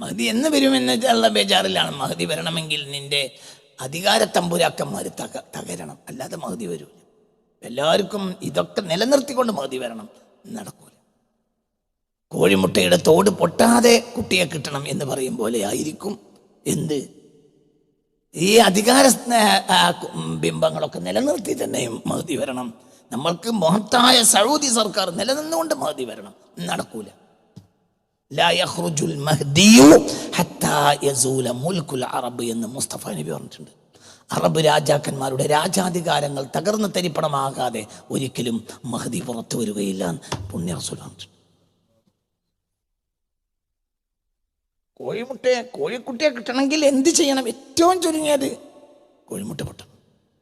മഹദി എന്ന് വരുമെന്നുള്ള ബേജാറിലാണ്. മഹദി വരണമെങ്കിൽ നിന്റെ അധികാര തമ്പുരാക്കന്മാർ തകരണം, അല്ലാതെ മഹദി വരൂല. എല്ലാവർക്കും ഇതൊക്കെ നിലനിർത്തിക്കൊണ്ട് മഹദി വരണം, നടക്കൂല. കോഴിമുട്ടയുടെ തോട് പൊട്ടാതെ കുട്ടിയെ കിട്ടണം എന്ന് പറയും പോലെ ആയിരിക്കും എന്ത് ഈ അധികാര ബിംബങ്ങളൊക്കെ നിലനിർത്തി തന്നെയും മഹദി വരണം. നമ്മൾക്ക് മഹത്തായ സൗദി സർക്കാർ നിലനിന്നുകൊണ്ട് മഹദി വരണം, നടക്കൂല. ലാ യഖ്റുജുൽ മഹ്ദിയു ഹത്താ യസൂല മുൽക്കുൽ അറബ് എന്ന് മുസ്തഫ നബി പറഞ്ഞിട്ടുണ്ട്. അറബ് രാജാക്കന്മാരുടെ രാജാധികാരങ്ങൾ തകർന്ന് തരിപ്പണമാകാതെ ഒരിക്കലും മഹദി പുറത്തു വരികയില്ല എന്ന് പുണ്യ റസൂൽ പറഞ്ഞിട്ടുണ്ട്. കോഴിക്കുട്ടിയെ കിട്ടണമെങ്കിൽ എന്ത് ചെയ്യണം? ഏറ്റവും ചുരുങ്ങിയത് കോഴിമുട്ട പൊട്ടണം.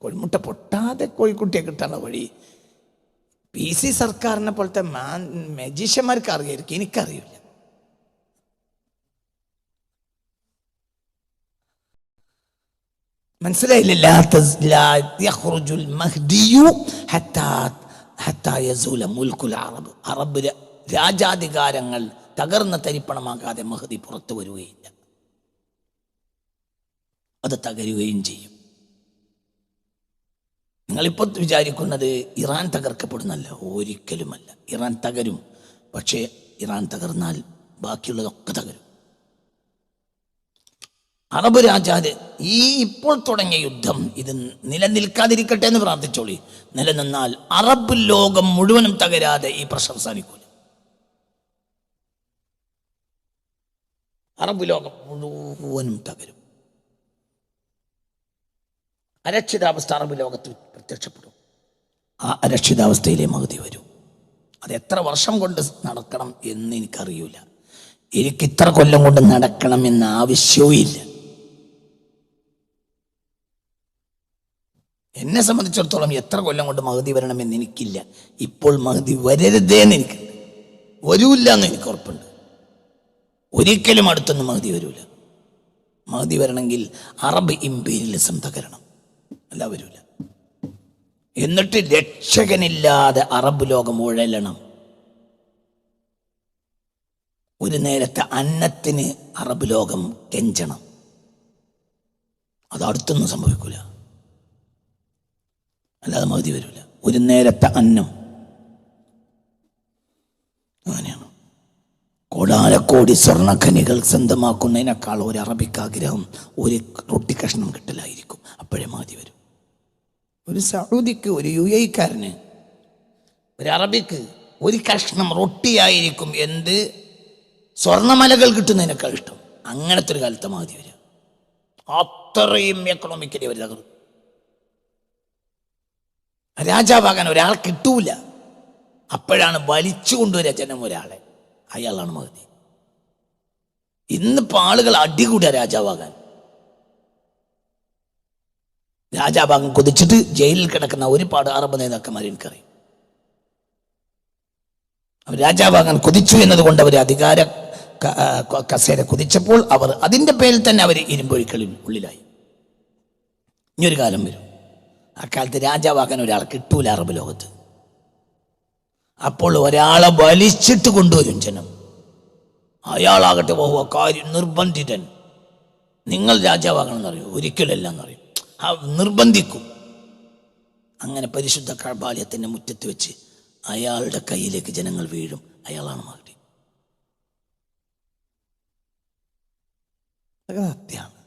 കോഴിമുട്ട പൊട്ടാതെ കോഴിക്കുട്ടിയെ കിട്ടാനുള്ള വഴി PC സർക്കാരിനെ പോലത്തെ മജീഷ്യന്മാർക്ക് അറിയായിരിക്കും, എനിക്കറിയില്ല. മനസ്സിലായില്ല? അറബ് രാജാധികാരങ്ങൾ തകർന്ന തരിപ്പണമാകാതെ മഹദി പുറത്തു വരികയില്ല, അത് തകരുകയും ചെയ്യും. നിങ്ങളിപ്പോൾ വിചാരിക്കുന്നത് ഇറാൻ തകർക്കപ്പെടുന്നല്ല, ഒരിക്കലുമല്ല. ഇറാൻ തകരും, പക്ഷേ ഇറാൻ തകർന്നാൽ ബാക്കിയുള്ളതൊക്കെ തകരും. അറബ് രാജാവ് ഇപ്പോൾ തുടങ്ങിയ യുദ്ധം ഇത് നിലനിൽക്കാതിരിക്കട്ടെ എന്ന് പ്രാർത്ഥിച്ചോളി. നിലനിന്നാൽ അറബ് ലോകം മുഴുവനും തകരാതെ ഈ പ്രശ്നം അവസാനിക്കൂല. അറബ് ലോകം മുഴുവനും തകരും. അരക്ഷിതാവസ്ഥ അറബ് ലോകത്ത് പ്രത്യക്ഷപ്പെടും. ആ അരക്ഷിതാവസ്ഥയിലെ മഹദി വരും. അത് എത്ര വർഷം കൊണ്ട് നടക്കണം എന്ന് എനിക്കറിയില്ല. എനിക്ക് ഇത്ര കൊല്ലം കൊണ്ട് നടക്കണം എന്ന ആവശ്യവും ഇല്ല. എന്നെ സംബന്ധിച്ചിടത്തോളം എത്ര കൊല്ലം കൊണ്ട് മഹദി വരണമെന്ന് എനിക്കില്ല. ഇപ്പോൾ മഹദി വരരുതേന്ന് എനിക്കുണ്ട്, വരൂല്ല എന്ന് എനിക്ക് ഉറപ്പുണ്ട്. ഒരിക്കലും അടുത്തൊന്നും മഹദി വരൂല. മഹദി വരണമെങ്കിൽ അറബ് ഇംപീരിയലിസം തകരണം, അല്ല വരൂല. എന്നിട്ട് രക്ഷകനില്ലാതെ അറബ് ലോകം ഉഴലണം. ഒരു നേരത്തെ അന്നത്തിന് അറബ് ലോകം കെഞ്ചണം. അത് അടുത്തൊന്നും സംഭവിക്കൂല, അല്ലാതെ മഹദി വരൂല. ഒരു നേരത്തെ അന്നം അങ്ങനെയാണ്. കോടാനക്കോടി സ്വർണ്ണഖനികൾ സ്വന്തമാക്കുന്നതിനേക്കാൾ ഒരു അറബിക്ക് ആഗ്രഹം ഒരു റൊട്ടി കഷ്ണം കിട്ടലായിരിക്കും. അപ്പോഴേ മഹദി വരും. ഒരു സൗദിക്ക്, ഒരു UAE-ക്കാരന്, ഒരു അറബിക്ക് ഒരു കഷ്ണം റൊട്ടിയായിരിക്കും എന്ത് സ്വർണ്ണമലകൾ കിട്ടുന്നതിനേക്കാൾ ഇഷ്ടം. അങ്ങനത്തെ ഒരു കാലത്ത് മഹദി വരിക. അത്രയും എക്കണോമിക്കലി അവർ തകർന്നു. രാജാവാകാൻ ഒരാൾ കിട്ടൂല. അപ്പോഴാണ് വലിച്ചു കൊണ്ടുവരിക ജനം ഒരാളെ, അയാളാണ് മഹദി. ഇന്നിപ്പോൾ ആളുകൾ അടികൂടുക രാജാവാകാൻ. രാജാവാകാൻ കൊതിച്ചിട്ട് ജയിലിൽ കിടക്കുന്ന ഒരുപാട് അറബ് നേതാക്കന്മാർ എനിക്കറിയും. അവർ രാജാവാകാൻ കൊതിച്ചു എന്നതുകൊണ്ട് അവർ അധികാര കസേര കുതിച്ചപ്പോൾ അവർ അതിൻ്റെ പേരിൽ തന്നെ അവർ ഇരുമ്പൊഴിക്കളിൽ ഉള്ളിലായി. ഇനിയൊരു കാലം വരും, അക്കാലത്ത് രാജാവാകാൻ ഒരാളെ കിട്ടൂല അറബ് ലോകത്ത്. അപ്പോൾ ഒരാളെ വലിച്ചിട്ട് കൊണ്ടുവരും ജനം. അയാളാകട്ടെ കാര്യം നിർബന്ധിതൻ, നിങ്ങൾ രാജാവാകണമെന്ന് അറിയും, ഒരിക്കലല്ല എന്നറിയും, നിർബന്ധിക്കും. അങ്ങനെ പരിശുദ്ധ കഅബാലയത്തിൻ്റെ മുറ്റത്ത് വെച്ച് അയാളുടെ കയ്യിലേക്ക് ജനങ്ങൾ വീഴും. അയാളാണ് മഹദി. അതാണ്.